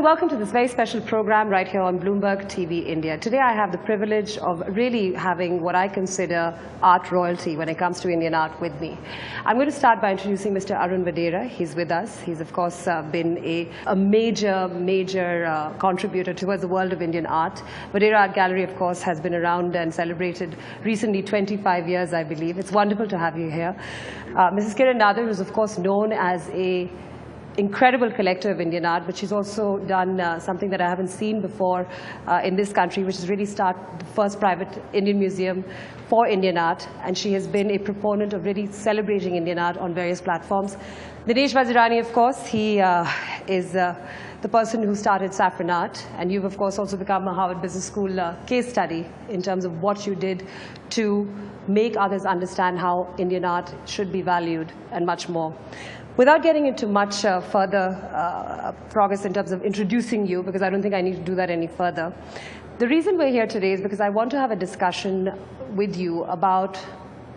and welcome to this very special program right here on Bloomberg TV India. Today I have the privilege of really having what I consider art royalty when it comes to Indian art with me. I'm going to start by introducing Mr. Arun Vadehra. He's with us. He's of course been a major contributor towards the world of Indian art. Vadehra Art Gallery of course has been around and celebrated recently 25 years I believe. It's wonderful to have you here. Mrs. Kiran Nadar is of course known as a incredible collector of Indian art, but she's also done something that I haven't seen before in this country, which is really start the first private Indian museum for Indian art, and she has been a proponent of really celebrating Indian art on various platforms. Dinesh Vazirani, of course, he is the person who started Saffron Art, and you've of course also become a Harvard Business School case study in terms of what you did to make others understand how Indian art should be valued and much more. Without getting into much further progress in terms of introducing you, because I don't think I need to do that any further, the reason we're here today is because I want to have a discussion with you about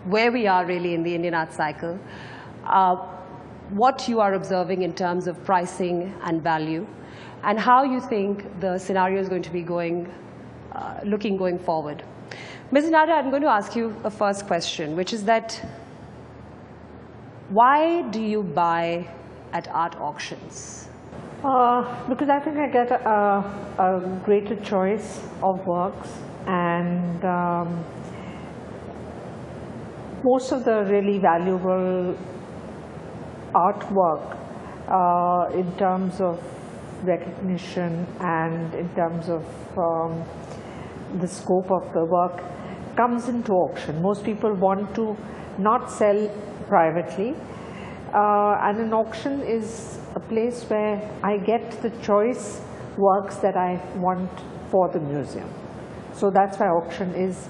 where we are really in the Indian art cycle, what you are observing in terms of pricing and value, and how you think the scenario is going to be looking going forward. Ms. Nadar, I'm going to ask you a first question, which is that why do you buy at art auctions? Because I think I get a greater choice of works, and most of the really valuable artwork in terms of recognition and in terms of the scope of the work comes into auction. Most people want to not sell privately, and an auction is a place where I get the choice works that I want for the museum. So that's why auction is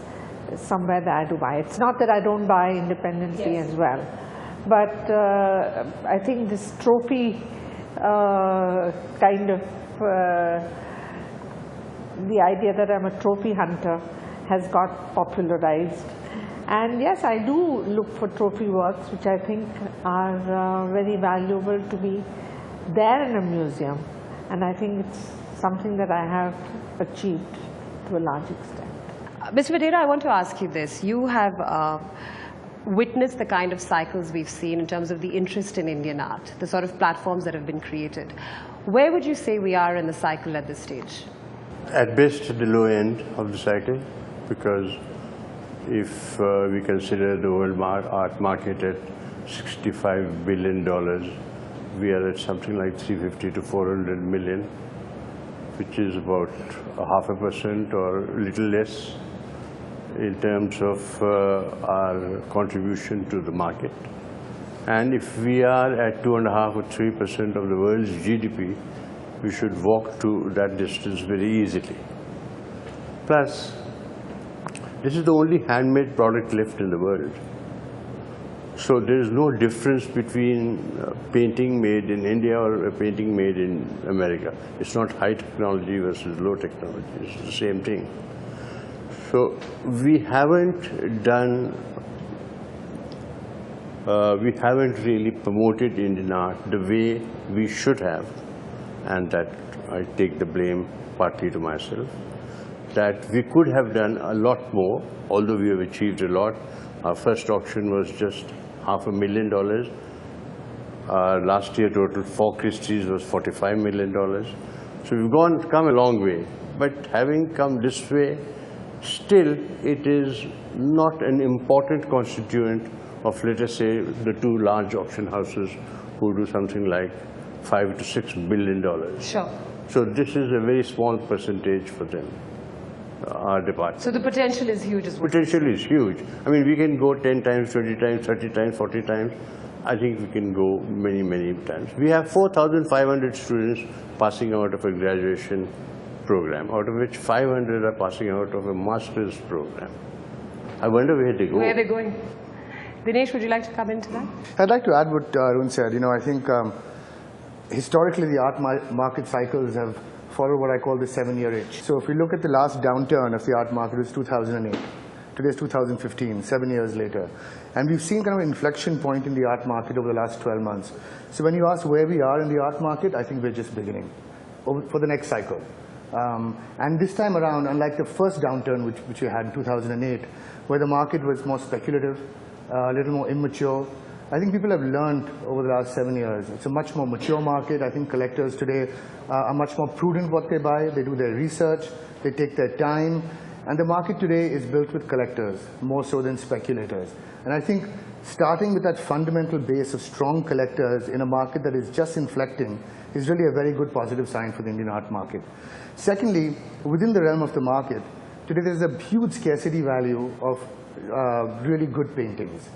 somewhere that I do buy. It's not that I don't buy independently as well, but I think this trophy kind of the idea that I'm a trophy hunter has got popularized. And yes, I do look for trophy works, which I think are very valuable to be there in a museum. And I think it's something that I have achieved to a large extent. Mr. Vadehra, I want to ask you this. You have witnessed the kind of cycles we've seen in terms of the interest in Indian art, the sort of platforms that have been created. Where would you say we are in the cycle at this stage? At best, at the low end of the cycle, because if we consider the world art market at $65 billion, we are at something like 350 to 400 million, which is about 0.5% or a little less in terms of our contribution to the market. And if we are at 2.5 or 3% of the world's GDP, we should walk to that distance very easily. Plus, this is the only handmade product left in the world. So there is no difference between painting made in India or a painting made in America. It's not high technology versus low technology. It's the same thing. So we haven't really promoted Indian art the way we should have, and that I take the blame partly to myself. That we could have done a lot more, although we have achieved a lot. Our first auction was just $500,000. Last year total for Christie's was $45 million. So we've come a long way. But having come this way, still it is not an important constituent of, let us say, the two large auction houses who do something like $5 to $6 billion. Sure. So this is a very small percentage for them. Our department. So the potential is huge as well. Potential is huge. I mean, we can go 10 times, 20 times, 30 times, 40 times. I think we can go many, many times. We have 4,500 students passing out of a graduation program, out of which 500 are passing out of a master's program. I wonder where they go. Where are they going? Dinesh, would you like to come into that? I'd like to add what Arun said. You know, I think historically the art market cycles have followed what I call the 7-year itch. So if we look at the last downturn of the art market, it was 2008. Today's 2015, 7 years later. And we've seen kind of an inflection point in the art market over the last 12 months. So when you ask where we are in the art market, I think we're just beginning. for the next cycle. And this time around, unlike the first downturn which we had in 2008, where the market was more speculative, a little more immature, I think people have learned over the last 7 years. It's a much more mature market. I think collectors today are much more prudent what they buy. They do their research. They take their time. And the market today is built with collectors, more so than speculators. And I think starting with that fundamental base of strong collectors in a market that is just inflecting is really a very good positive sign for the Indian art market. Secondly, within the realm of the market, today there's a huge scarcity value of really good paintings.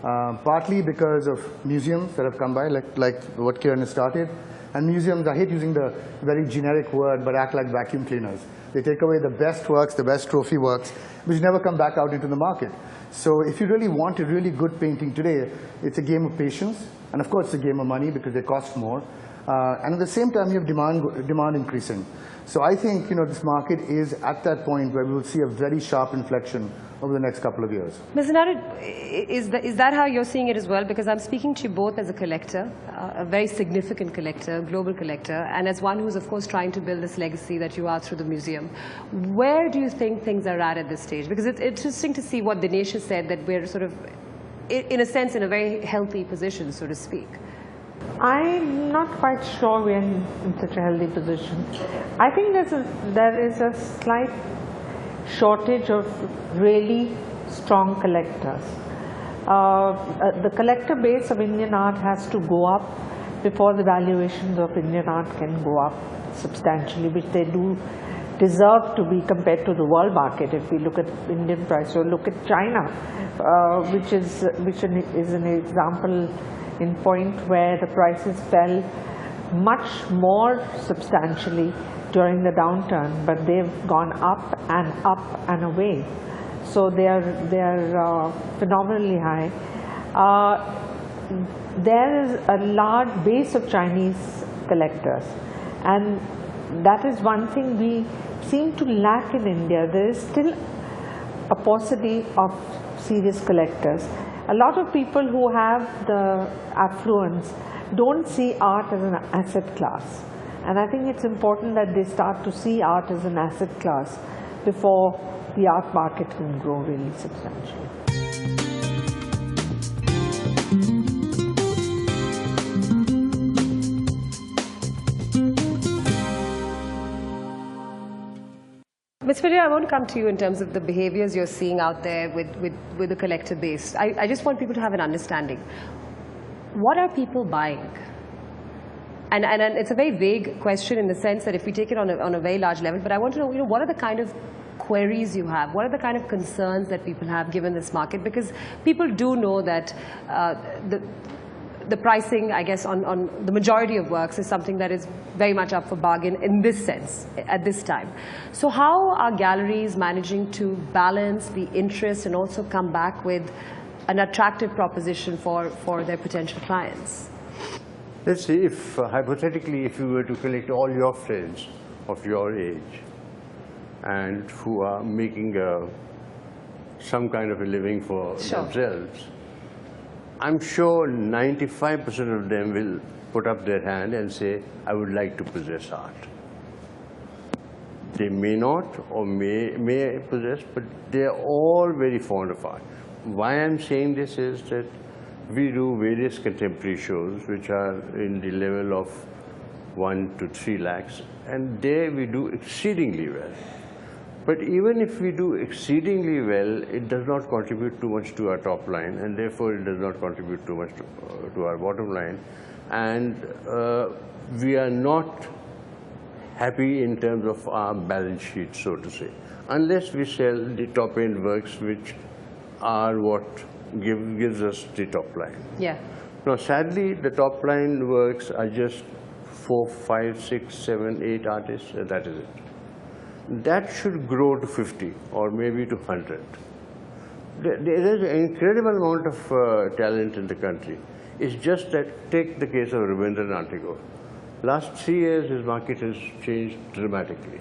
Partly because of museums that have come by, like what Kiran has started. And museums, I hate using the very generic word, but act like vacuum cleaners. They take away the best works, the best trophy works, which never come back out into the market. So if you really want a really good painting today, it's a game of patience. And of course, it's a game of money because they cost more. And at the same time, you have demand increasing. So I think this market is at that point where we will see a very sharp inflection over the next couple of years. Mr. Nadar, is that how you're seeing it as well? Because I'm speaking to you both as a collector, a very significant collector, global collector, and as one who's of course trying to build this legacy that you are through the museum. Where do you think things are at this stage? Because it's interesting to see what Dinesh has said, that we're sort of, in a sense, in a very healthy position, so to speak. I'm not quite sure we're in such a healthy position. I think there is a slight shortage of really strong collectors. The collector base of Indian art has to go up before the valuations of Indian art can go up substantially, which they do deserve to be compared to the world market. If we look at Indian price, or look at China, which is an example in point where the prices fell much more substantially during the downturn, but they've gone up and away. So they are phenomenally high. There is a large base of Chinese collectors, and that is one thing we seem to lack in India. There is still a paucity of serious collectors. A lot of people who have the affluence don't see art as an asset class. And I think it's important that they start to see art as an asset class before the art market can grow really substantially. Ms. Vadehra, I want to come to you in terms of the behaviors you're seeing out there with the collector base. I just want people to have an understanding. What are people buying? And it's a very vague question in the sense that if we take it on a very large level, but I want to know, what are the kind of queries you have? What are the kind of concerns that people have given this market? Because people do know that the pricing, I guess, on the majority of works is something that is very much up for bargain in this sense at this time. So how are galleries managing to balance the interest and also come back with an attractive proposition for their potential clients? Let's see, if hypothetically, if you were to collect all your friends of your age and who are making some kind of a living for themselves, I'm sure 95% of them will put up their hand and say, I would like to possess art. They may not or may possess, but they are all very fond of art. Why I'm saying this is that we do various contemporary shows which are in the level of 1 to 3 lakhs, and there we do exceedingly well. But even if we do exceedingly well, it does not contribute too much to our top line, and therefore it does not contribute too much to our bottom line. And we are not happy in terms of our balance sheet, so to say, unless we sell the top-end works which are what gives us the top line. Yeah. Now, sadly, the top line works are just 4, 5, 6, 7, 8 artists, and that is it. That should grow to 50 or maybe to 100. There is an incredible amount of talent in the country. It's just that, take the case of Rabindranath Tagore. Last 3 years, his market has changed dramatically.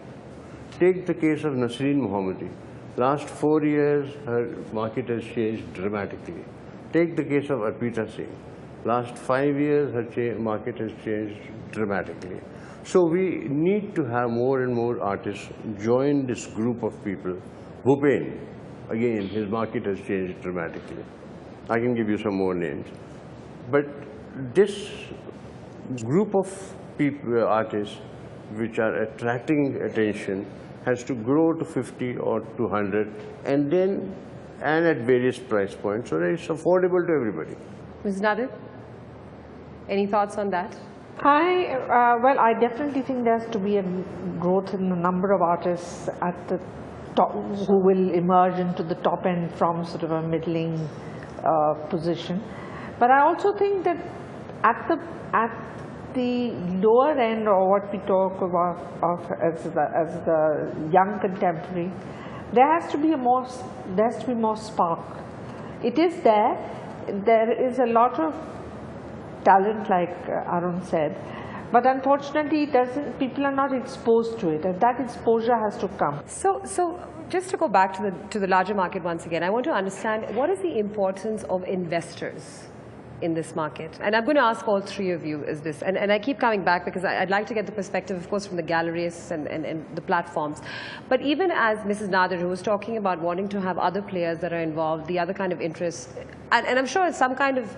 Take the case of Nasreen Mohammadi. Last 4 years, her market has changed dramatically. Take the case of Arpita Singh. Last 5 years, her market has changed dramatically. So we need to have more and more artists join this group of people. Bhupen, again, his market has changed dramatically. I can give you some more names. But this group of people, artists, which are attracting attention, has to grow to 50 or 200, and at various price points, so that it's affordable to everybody. Ms. Nadar, any thoughts on that? Well, I definitely think there has to be a growth in the number of artists at the top who will emerge into the top end from sort of a middling position. But I also think that at the lower end, or what we talk about as the young contemporary, there has to be more spark. It is there. There is a lot of talent, like Arun said, but unfortunately people are not exposed to it, and that exposure has to come. So just to go back to the larger market once again, I want to understand what is the importance of investors in this market? And I'm going to ask all three of you is this, and I keep coming back because I'd like to get the perspective, of course, from the galleries and the platforms. But even as Mrs. Nadar, who was talking about wanting to have other players that are involved, the other kind of interests, and I'm sure at some kind of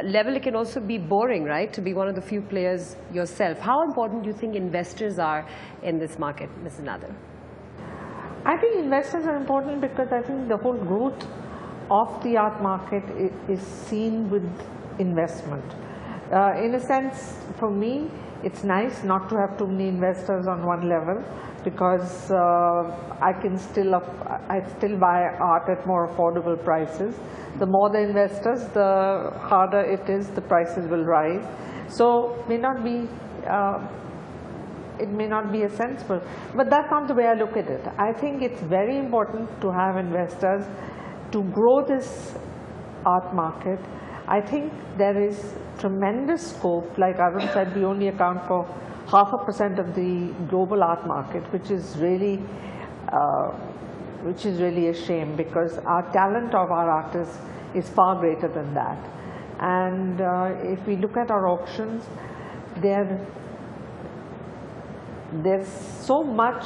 level it can also be boring, right, to be one of the few players yourself. How important do you think investors are in this market, Mrs. Nadar? I think investors are important because I think the whole growth of the art market is seen with investment. In a sense, for me, it's nice not to have too many investors on one level, because I still buy art at more affordable prices. The more the investors, the harder it is, the prices will rise. So it may not be a sensible, but that's not the way I look at it. I think it's very important to have investors to grow this art market. I think there is tremendous scope. Like Arun said, we only account for 0.5% of the global art market, which is really a shame, because our talent of our artists is far greater than that. And if we look at our auctions, there's so much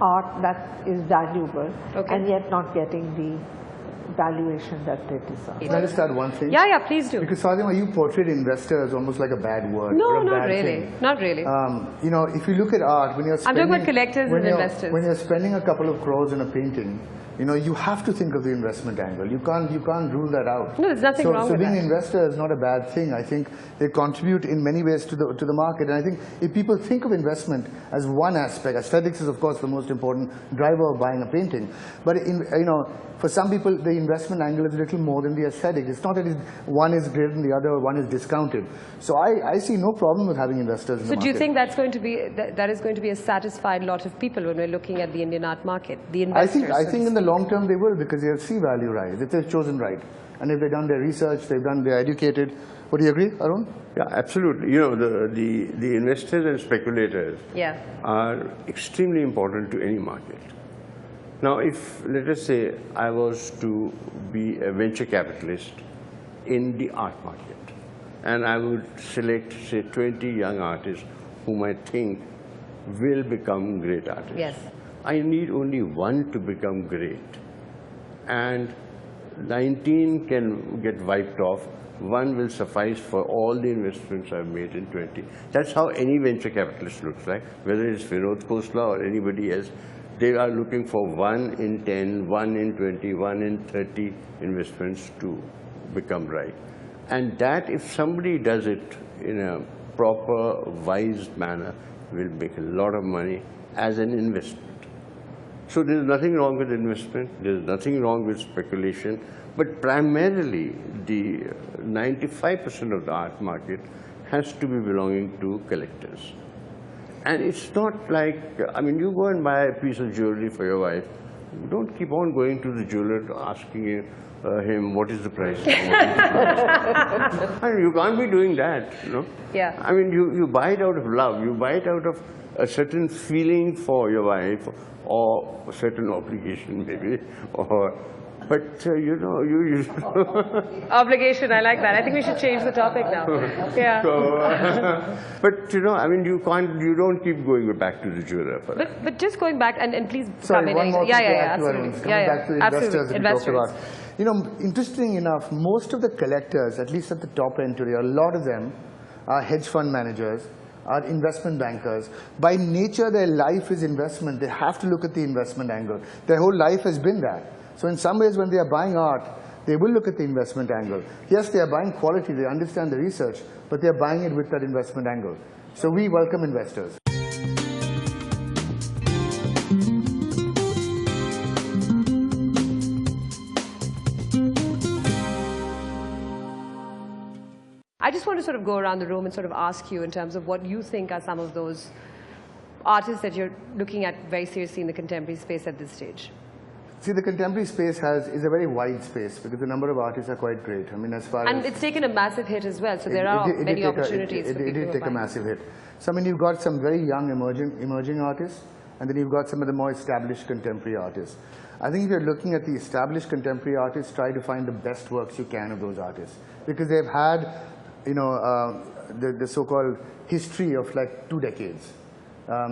art that is valuable, and yet not getting the valuation that they deserve. Can I just add one thing? Yeah, please do. Because Sadhima, you portrayed investor as almost like a bad word. No, not really. Not really. You know, if you look at art, when you're spending, I'm talking about collectors and investors. When you're spending a couple of crores in a painting, you know, you have to think of the investment angle. You can't rule that out. No, there's nothing wrong with that. So being an investor is not a bad thing. I think they contribute in many ways to the market. And I think if people think of investment as one aspect, aesthetics is of course the most important driver of buying a painting. But you know, for some people, the investment angle is a little more than the aesthetic. It's not that one is greater than the other, or one is discounted. So I see no problem with having investors in the market. So do you think that's going to be that is going to be a satisfied lot of people when we're looking at the Indian art market? The investors. I think in the long term they will, because they'll see value rise if they've chosen right, and if they've done their research, they're educated. Would you agree, Arun? Yeah, absolutely. You know, the investors and speculators are extremely important to any market. Now, if, let us say, I was to be a venture capitalist in the art market, and I would select, say, 20 young artists whom I think will become great artists. Yes. I need only one to become great, and 19 can get wiped off. One will suffice for all the investments I've made in 20. That's how any venture capitalist looks like, whether it's Vinod Khosla or anybody else. They are looking for 1 in 10, 1 in 20, 1 in 30 investments to become right. And that, if somebody does it in a proper, wise manner, will make a lot of money as an investment. So there's nothing wrong with investment, there's nothing wrong with speculation, but primarily the 95% of the art market has to be belonging to collectors. And it's not like, I mean, you go and buy a piece of jewelry for your wife, don't keep on going to the jeweler asking him what is the price. I mean, you can't be doing that, you know. Yeah. I mean, you buy it out of love, you buy it out of a certain feeling for your wife, or a certain obligation maybe, or But you know, Obligation, I like that. I think we should change the topic now. Yeah. So, but you know, I mean, you don't keep going back to the jeweler for that. But just going back, and please Sorry, come in. one more thing to add to Absolutely. Arun. Coming back to the investors that we talked Investors. about. You know, interesting enough, most of the collectors, at least at the top end today, a lot of them are hedge fund managers, are investment bankers. By nature, their life is investment. They have to look at the investment angle. Their whole life has been that. So in some ways, when they are buying art, they will look at the investment angle. Yes, they are buying quality, they understand the research, but they are buying it with that investment angle. So we welcome investors. I just want to sort of go around the room and sort of ask you in terms of what you think are some of those artists that you're looking at very seriously in the contemporary space at this stage. See, the contemporary space is a very wide space because the number of artists are quite great. I mean, as far And as... it's taken a massive hit as well, so there are many opportunities for people It did take a massive hit. So, I mean, you've got some very young emerging artists, and then you've got some of the more established contemporary artists. I think if you're looking at the established contemporary artists, try to find the best works you can of those artists. Because they've had, you know, the so-called history of like 2 decades.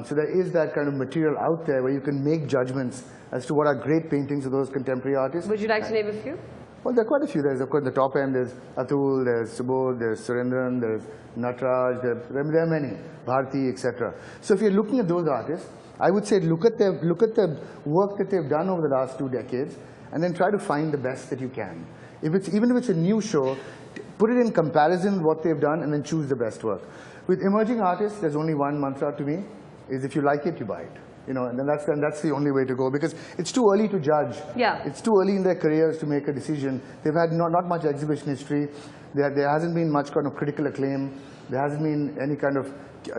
So there is that kind of material out there where you can make judgments as to what are great paintings of those contemporary artists. Would you like to name a few? Well, there are quite a few. There's, of course, the top end. There's Atul, there's Subodh, there's Surendran, there's Nataraj, there are many, Bharti, etc. So if you're looking at those artists, I would say look at the work that they've done over the last 2 decades, and then try to find the best that you can. Even if it's a new show, put it in comparison with what they've done, and then choose the best work. With emerging artists, there's only one mantra to me: is if you like it, you buy it. You know, and that's the only way to go, because it's too early to judge. Yeah. It's too early in their careers to make a decision. They've had not much exhibition history. There hasn't been much kind of critical acclaim. There hasn't been any kind of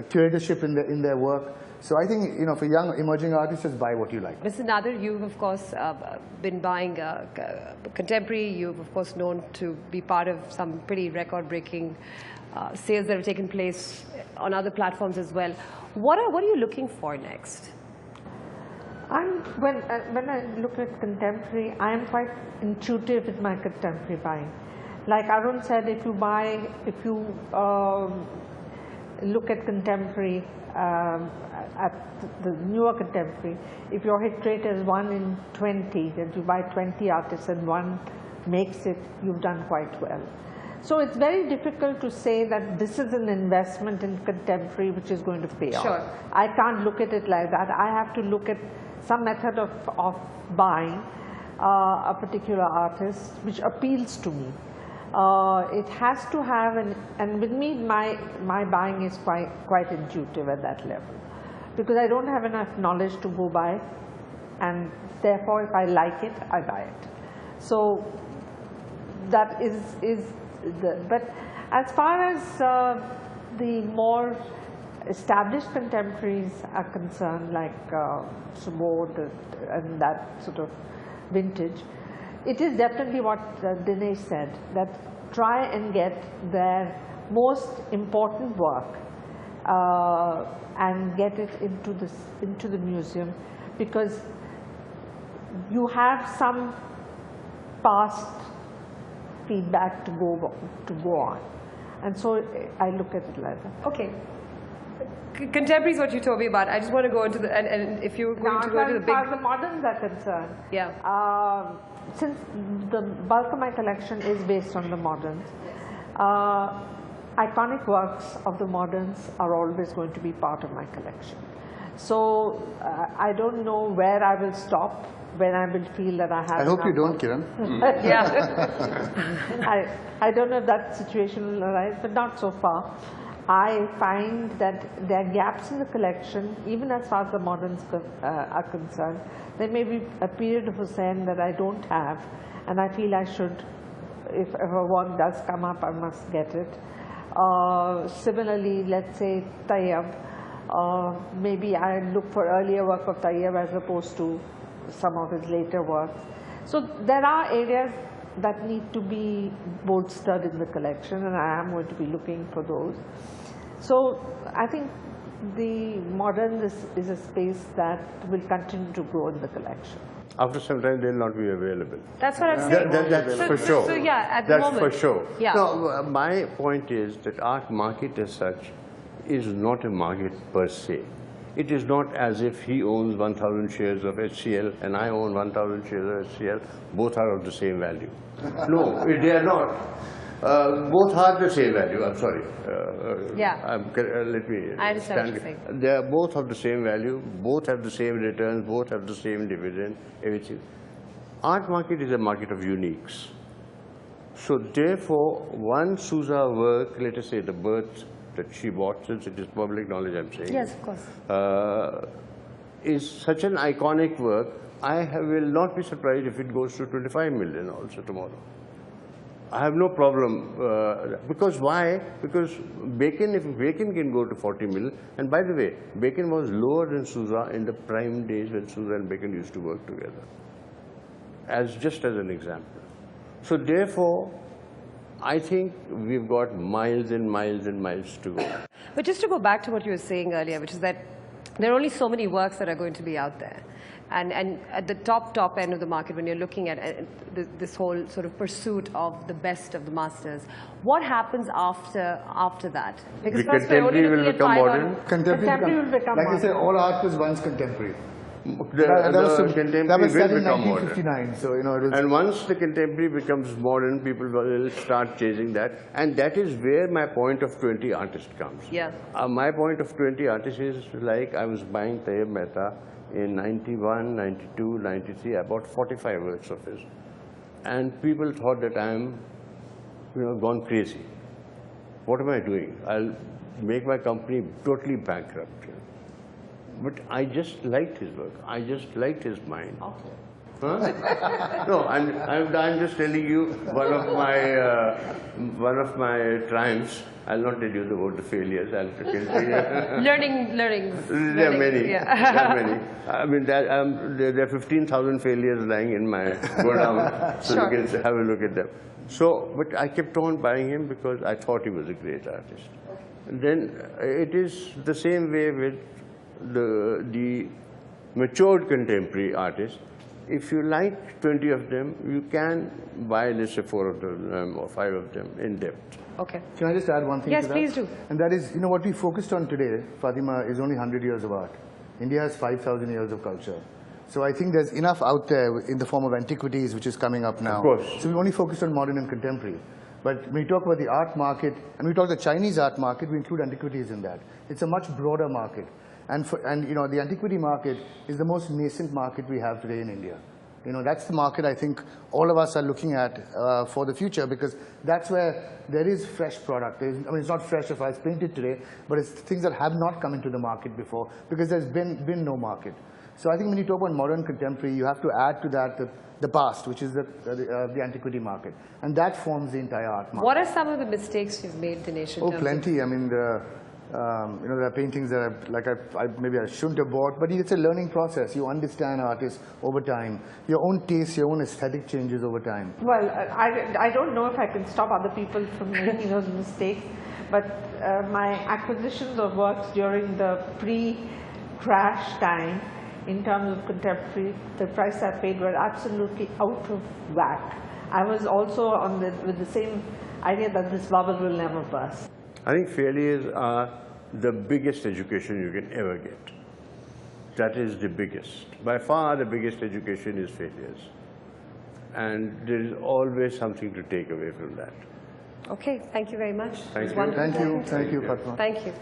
curatorship in their work. So I think, you know, for young emerging artists, just buy what you like. Mr. Nadar, you've of course been buying contemporary. You've of course known to be part of some pretty record-breaking sales that have taken place on other platforms as well. What are you looking for next? When I look at contemporary, I am quite intuitive with my contemporary buying. Like Arun said, if you look at contemporary, at the newer contemporary, if your hit rate is 1 in 20, then you buy 20 artists and one makes it, you've done quite well. So it's very difficult to say that this is an investment in contemporary which is going to pay off. Sure. I can't look at it like that. I have to look at some method of buying a particular artist which appeals to me. It has to have, and with me, my buying is quite intuitive at that level, because I don't have enough knowledge to go by, and therefore if I like it, I buy it. So that is but as far as the more established contemporaries are concerned, like Subodh and that sort of vintage, it is definitely what Dinesh said, that try and get their most important work and get it into the museum, because you have some past feedback to go on, and so I look at it like that. Okay. Contemporary is what you told me about. I just want to go into the, and if you're going to go into the big... As far as the moderns are concerned, yeah. Since the bulk of my collection is based on the moderns, iconic works of the moderns are always going to be part of my collection. So I don't know where I will stop, when I will feel that I have. I hope you don't, Kiran. Yeah. I don't know if that situation will arise, but not so far. I find that there are gaps in the collection, even as far as the moderns are concerned. There may be a period of Hussain that I don't have, and I feel I should, if a work does come up, I must get it. Similarly, let's say Tayyab, maybe I look for earlier work of Tayyab as opposed to some of his later works. So there are areas that need to be bolstered in the collection, and I am going to be looking for those. So I think the modern is a space that will continue to grow in the collection. After some time, they'll not be available. That's what I'm saying. That's for sure. So yeah, at the That's moment. for sure. Yeah. No, my point is that art market as such is not a market per se. It is not as if he owns 1,000 shares of HCL and I own 1,000 shares of HCL. Both are of the same value. No, they are not. Both are the same value. I'm sorry. Let me I understand what you're saying. They are both of the same value. Both have the same returns. Both have the same dividend. Everything. Art market is a market of uniques. So therefore, one Sousa work, let us say the birth that she bought, since it is public knowledge, I'm saying. Yes, of course. Is such an iconic work. Will not be surprised if it goes to 25 million also tomorrow. I have no problem, because why? Because Bacon, if Bacon can go to 40 million, and by the way, Bacon was lower than Sousa in the prime days when Sousa and Bacon used to work together, just as an example. So therefore, I think we've got miles and miles and miles to go. But just to go back to what you were saying earlier, which is that there are only so many works that are going to be out there. And at the top end of the market, when you're looking at this whole sort of pursuit of the best of the masters, what happens after that? Because the contemporary will become modern. Contemporary will become like modern. you say, all art was once contemporary. The contemporary will become modern. 1959, so you know. It was and once the contemporary becomes modern, people will start chasing that, and that is where my point of 20 artist comes. Yeah. My point of 20 artist is like I was buying Tayyab Mehta in 91, 92, 93. I bought 45 works of his, and people thought that I am, gone crazy. What am I doing? I'll make my company totally bankrupt. But I just liked his work. I just liked his mind. Okay. Huh? No, I'm just telling you one of my triumphs. I'll not tell you about the failures. I'll tell you. Learning. There are many. Yeah. There are many. I mean, there are 15,000 failures lying in my godown, so Sure. you can have a look at them. So, but I kept on buying him because I thought he was a great artist. And then it is the same way with the matured contemporary artists. If you like 20 of them, you can buy, let's say, 4 of them or 5 of them in depth. Okay. Can I just add one thing Yes, to that? please do. And that is, what we focused on today, Fatima, is only 100 years of art. India has 5,000 years of culture. So I think there's enough out there in the form of antiquities, which is coming up now. Of course. So we only focused on modern and contemporary. But when we talk about the art market, and we talk the Chinese art market, we include antiquities in that. It's a much broader market. And the antiquity market is the most nascent market we have today in India. That's the market I think all of us are looking at for the future, because that's where there is fresh product. It's not fresh if I paint it today, but it's things that have not come into the market before, because there's been no market. So I think when you talk about modern contemporary, you have to add to that the past, which is the antiquity market. And that forms the entire art market. What are some of the mistakes you've made, Dinesh? Oh, plenty. I mean, there are paintings that maybe I shouldn't have bought, but it's a learning process. You understand artists over time. Your own taste, your own aesthetic changes over time. Well, I don't know if I can stop other people from making those mistakes, but my acquisitions of works during the pre-crash time, in terms of contemporary, the price I paid were absolutely out of whack. I was also with the same idea that this bubble will never burst. I think failures are the biggest education you can ever get. That is the biggest. By far the biggest education is failures. And there is always something to take away from that. Okay, thank you very much. Thank you. Wonderful. Thank you, Fatma. Thank you.